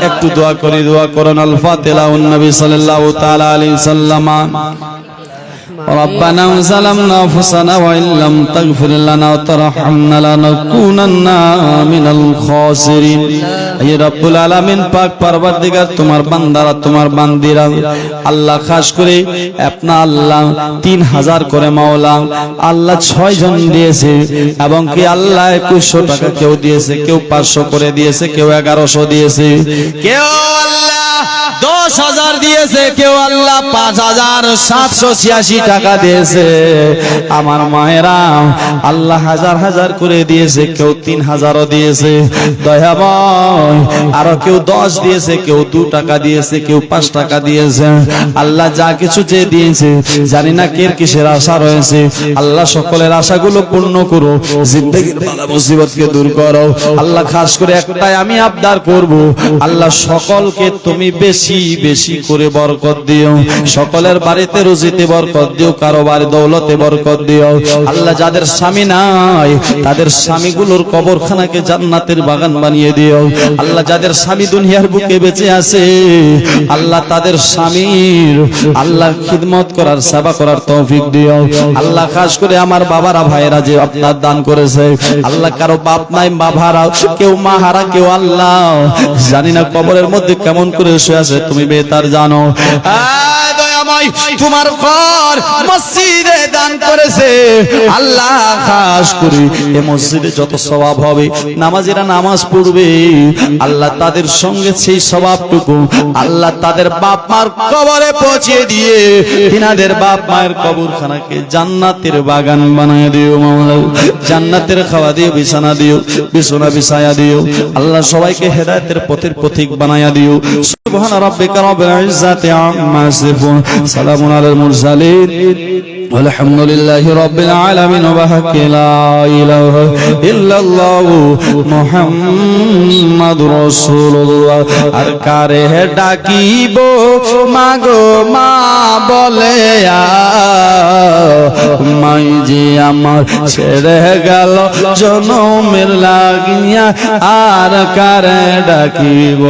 একটু দোয়া করি, দোয়া করুন। আল ফাতিহা ওয়ান নবী সাল্লাল্লাহু তাআলা আলাইহি সাল্লাম। ربنا ظلمنا أنفسنا وإن لم تغفر لنا وترحمنا لنكونن من الخاسرين। হে রব্বুল আলামিন পাক পরবর্তীগার, তোমার বান্দারা তোমার বান্দিরা আল্লাহ, খাস করে আপনা আল্লাহ 3000 করে মাওলা আল্লাহ 6 জন দিয়েছে, এবং কি আল্লাহ 2100 টাকা কেউ দিয়েছে, কেউ 500 করে দিয়েছে, কেউ 1100 দিয়েছে, কেউ আল্লাহ 10,000 দিয়েছে, কেউ আল্লাহ 5,786 টাকা দিয়েছে। আমার মায়েরা আল্লাহ হাজার হাজার করে দিয়েছে, কেউ 3000ও দিয়েছে। দয়াময় আরো কেউ 10 দিয়েছে, কেউ 2 টাকা দিয়েছে, কেউ 5 টাকা দিয়েছে। আল্লাহ যা কিছু যে দিয়েছে, জানি না কে কিসের আশা রয়েছে, আল্লাহ সকলের আশাগুলো পূর্ণ করো, জিন্দেগির বালা মুসিবতকে দূর করো। আল্লাহ খাস করে একটাই আমি আবদার করব, আল্লাহ সকলকে তুমি বেশি বেশি করে বরকত দিও, সকলের বাড়িতে রুজিতে বরকত দিও, কারোবার দৌলতে বরকত দিও। আল্লাহ যাদের স্বামী নাই, তাদের স্বামীগুলোর কবরখানাকে জান্নাতের বাগান বানিয়ে দিও। আল্লাহ যাদের স্বামী দুনিয়ার বুকে বেঁচে আছে, আল্লাহ তাদের স্বামীর আল্লাহ খিদমত করার, সেবা করার তৌফিক দিও। আল্লাহ খাস করে আমার বাবারা ভাইরা যে আপনার দান করেছে, আল্লাহ কারো বাপ নাই, বাবারা কেউ মা হারা, কেউ আল্লাহ জানি না কবরের মধ্যে কেমন করে শুয়ে আছে, তুমি বেতার জানো। তোমার ঘর মসজিদে দান করেছে, আল্লাহ খাস করে এই মসজিদে যত সওয়াব হবে, নামাজিরা নামাজ পড়বে, আল্লাহ তাদের সঙ্গে সেই সওয়াবটুকু আল্লাহ তাদের বাপ মার কবরে পৌঁছে দিয়ে তিনাদের বাপ মায়ের কবরখানাকে জান্নাতের বাগান বানিয়ে দিও। মাওলা জান্নাতের খাওয়া দিও, বিছানা দিও, বিছানা বিছায়া দিও। আল্লাহ সবাইকে হেদায়েতের পথের পথিক বানায়া দিও। সুবহান রাব্বিকা রাব্বিল ইজ্জাতি আম্মা ইয়াসিফুন, সালামুন আলাল মুরসালিন, আলহামদুলিল্লাহি রাব্বিল আলামিন। ওয়া হাক্কা লা ইলাহা ইল্লাল্লাহু মুহাম্মাদুর রাসূলুল্লাহ। আর কারে ডাকিব মাগো মা বলে, মাই যে আমার ছেড়ে গেল জনমের লাগিয়া, আর কারে ডাকিব।